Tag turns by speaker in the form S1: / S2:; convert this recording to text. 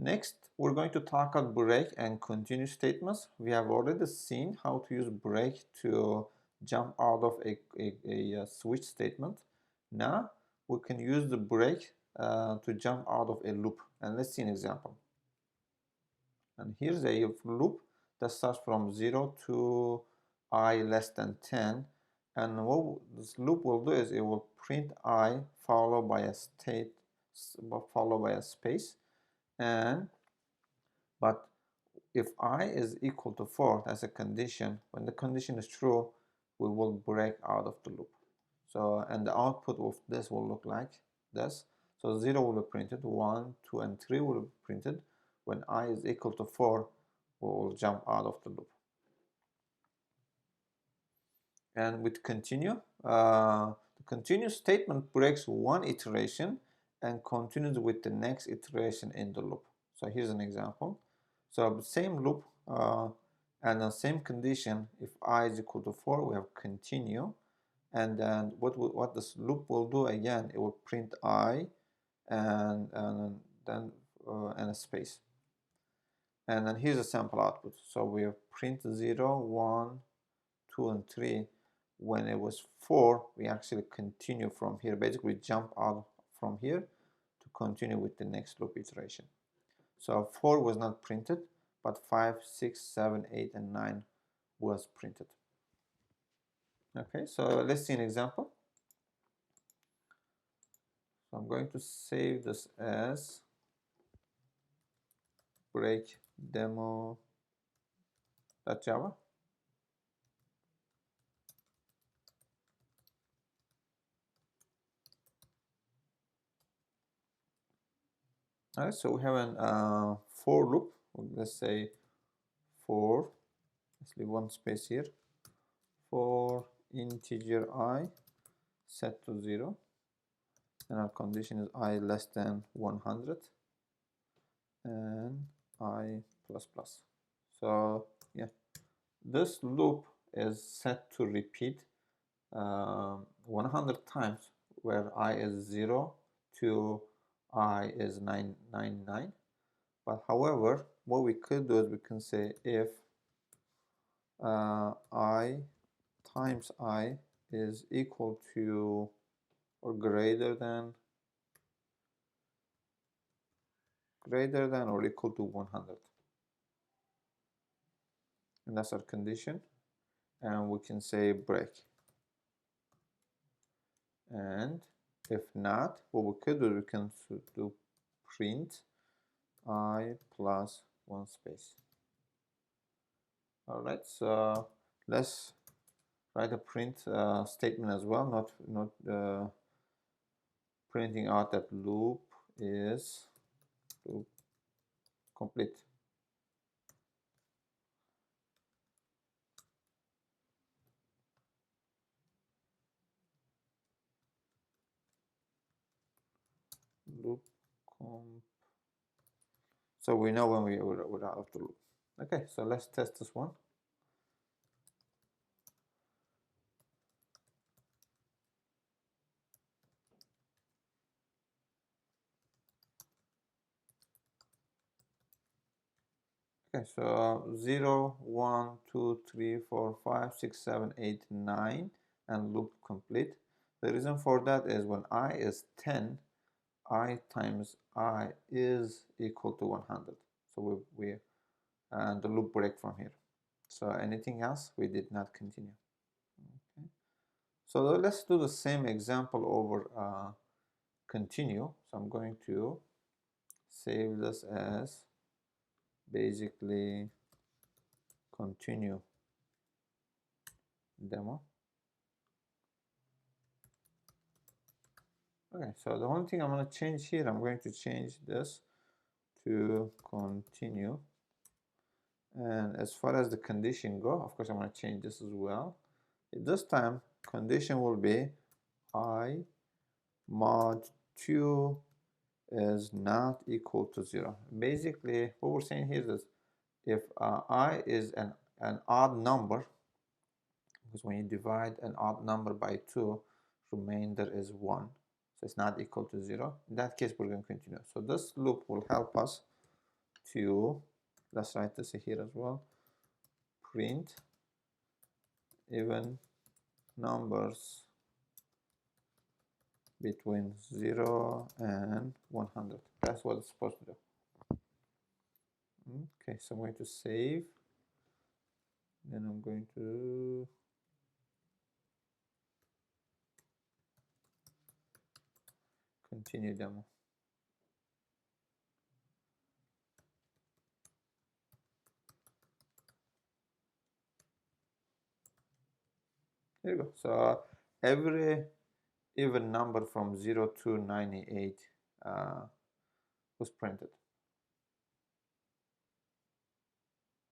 S1: Next, we're going to talk about break and continue statements. We have already seen how to use break to jump out of a switch statement. Now, we can use the break to jump out of a loop. And let's see an example. And here's a loop that starts from 0 to I less than 10. And what this loop will do is it will print I followed by a space. But if I is equal to 4, that's a condition. When the condition is true, we will break out of the loop. So, and the output of this will look like this. So 0 will be printed, 1, 2, and 3 will be printed. When I is equal to 4, we will jump out of the loop. And with continue, the continue statement breaks one iteration and continues with the next iteration in the loop. So here's an example. So the same loop and the same condition, if I is equal to 4, we have continue. And then what this loop will do again, it will print I and then a space. And then here's a sample output. So we have print 0, 1, 2, and 3. When it was 4, we actually continue from here. Basically, jump out from here to continue with the next loop iteration. So 4 was not printed, but 5, 6, 7, 8, and 9 was printed. Okay, so let's see an example. So I'm going to save this as break demo.java. All right, so we have an for loop. Let's say for, let's leave one space here, for integer I set to 0, and our condition is I less than 100 and I plus plus. So yeah, this loop is set to repeat 100 times, where I is 0 to I is 999. But however, what we could do is we can say if I times I is equal to or greater than or equal to 100, and that's our condition, and we can say break. And if not, what we could do, we can do print I plus one space. All right, so let's write a print statement as well, not printing out that loop is loop complete. Loop comp. So we know when we're out of the loop. Okay, so let's test this one. Okay, so 0, 1, 2, 3, 4, 5, 6, 7, 8, 9, and loop complete. The reason for that is when I is 10, I times I is equal to 100. So we and the loop break from here. So anything else, we did not continue. Okay. So let's do the same example over continue. So I'm going to save this as basically continue demo. Okay, so the only thing I'm going to change here, I'm going to change this to continue. And as far as the condition go, of course, I'm going to change this as well. This time, condition will be I mod 2 is not equal to 0. Basically, what we're saying here is if I is an odd number, because when you divide an odd number by 2, remainder is 1. So it's not equal to 0. In that case, we're going to continue. So this loop will help us to, let's write this here as well, print even numbers between 0 and 100. That's what it's supposed to do. Okay, so I'm going to save. Then I'm going to continue demo. There you go. So every even number from 0 to 98 was printed.